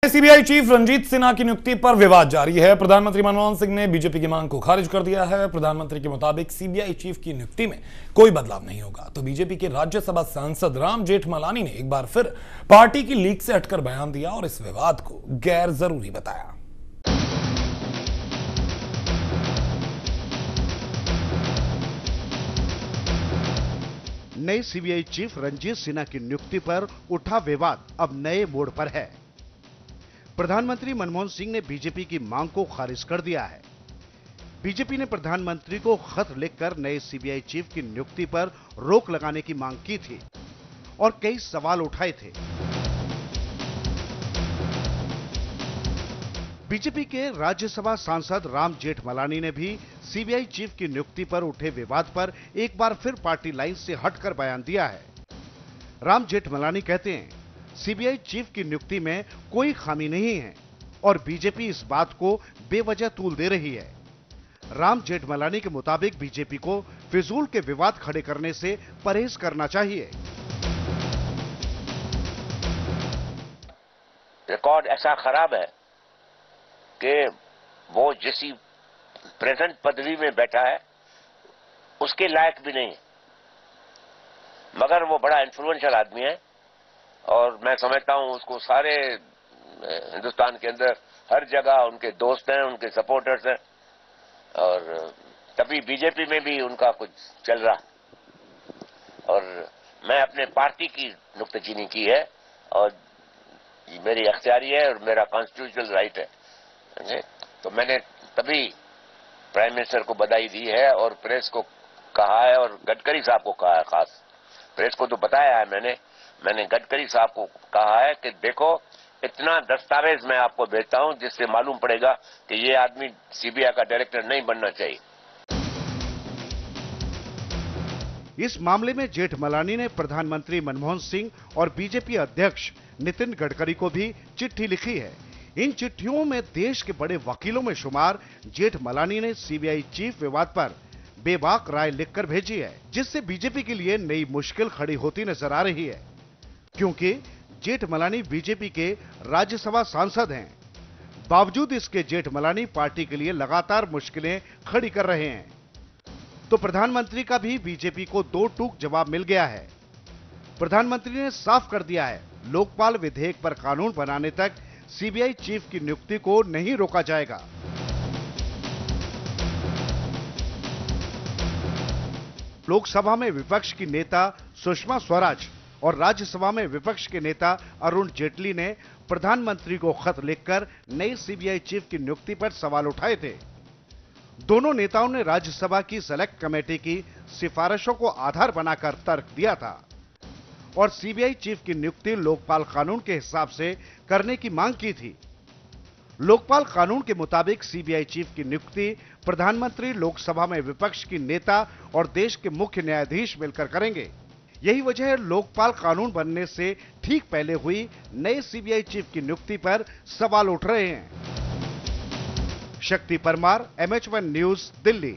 CBI chief Ranjit Sinha की नियुक्ति पर विवाद जारी है। प्रधानमंत्री मनमोहन सिंह ने बीजेपी की मांग को खारिज कर दिया है। प्रधानमंत्री के मुताबिक सीबीआई चीफ की नियुक्ति में कोई बदलाव नहीं होगा, तो बीजेपी के राज्यसभा सांसद राम जेठमलानी ने एक बार फिर पार्टी की लीक से हटकर बयान दिया और इस विवाद को गैर जरूरी बताया। नए सीबीआई चीफ रंजीत सिन्हा की नियुक्ति पर उठा विवाद अब नए मोड़ पर है। प्रधानमंत्री मनमोहन सिंह ने बीजेपी की मांग को खारिज कर दिया है। बीजेपी ने प्रधानमंत्री को खत लिखकर नए सीबीआई चीफ की नियुक्ति पर रोक लगाने की मांग की थी और कई सवाल उठाए थे। बीजेपी के राज्यसभा सांसद राम जेठमलानी ने भी सीबीआई चीफ की नियुक्ति पर उठे विवाद पर एक बार फिर पार्टी लाइन से हटकर बयान दिया है। राम जेठमलानी कहते हैं, सीबीआई चीफ की नियुक्ति में कोई खामी नहीं है और बीजेपी इस बात को बेवजह तूल दे रही है। राम जेठमलानी के मुताबिक बीजेपी को फिजूल के विवाद खड़े करने से परहेज करना चाहिए। रिकॉर्ड ऐसा खराब है कि वो जिस प्रेजेंट पदवी में बैठा है उसके लायक भी नहीं, मगर वो बड़ा इन्फ्लुएंशियल आदमी है और मैं समझता हूं उसको सारे हिंदुस्तान के अंदर हर जगह उनके दोस्त हैं, उनके सपोर्टर्स हैं और तभी बीजेपी में भी उनका कुछ चल रहा। और मैं अपने पार्टी की नुक्ताचीनी की है और मेरी अख्तियारी है और मेरा कॉन्स्टिट्यूशनल राइट है। तो मैंने तभी प्राइम मिनिस्टर को बधाई दी है और प्रेस को कहा है और गडकरी साहब को कहा है। खास प्रेस को तो बताया है मैंने गडकरी साहब को कहा है कि देखो इतना दस्तावेज मैं आपको भेजता हूं जिससे मालूम पड़ेगा कि ये आदमी सीबीआई का डायरेक्टर नहीं बनना चाहिए। इस मामले में जेठमलानी ने प्रधानमंत्री मनमोहन सिंह और बीजेपी अध्यक्ष नितिन गडकरी को भी चिट्ठी लिखी है। इन चिट्ठियों में देश के बड़े वकीलों में शुमार जेठमलानी ने सीबीआई चीफ विवाद पर बेबाक राय लिखकर भेजी है, जिससे बीजेपी के लिए नई मुश्किल खड़ी होती नजर आ रही है, क्योंकि जेठमलानी बीजेपी के राज्यसभा सांसद हैं। बावजूद इसके जेठमलानी पार्टी के लिए लगातार मुश्किलें खड़ी कर रहे हैं। तो प्रधानमंत्री का भी बीजेपी को दो टूक जवाब मिल गया है। प्रधानमंत्री ने साफ कर दिया है, लोकपाल विधेयक पर कानून बनाने तक सीबीआई चीफ की नियुक्ति को नहीं रोका जाएगा। लोकसभा में विपक्ष की नेता सुषमा स्वराज और राज्यसभा में विपक्ष के नेता अरुण जेटली ने प्रधानमंत्री को खत लिखकर नई सीबीआई चीफ की नियुक्ति पर सवाल उठाए थे। दोनों नेताओं ने राज्यसभा की सेलेक्ट कमेटी की सिफारिशों को आधार बनाकर तर्क दिया था और सीबीआई चीफ की नियुक्ति लोकपाल कानून के हिसाब से करने की मांग की थी। लोकपाल कानून के मुताबिक सीबीआई चीफ की नियुक्ति प्रधानमंत्री, लोकसभा में विपक्ष की नेता और देश के मुख्य न्यायाधीश मिलकर करेंगे। यही वजह है लोकपाल कानून बनने से ठीक पहले हुई नए सीबीआई चीफ की नियुक्ति पर सवाल उठ रहे हैं। शक्ति परमार, MH1 न्यूज, दिल्ली।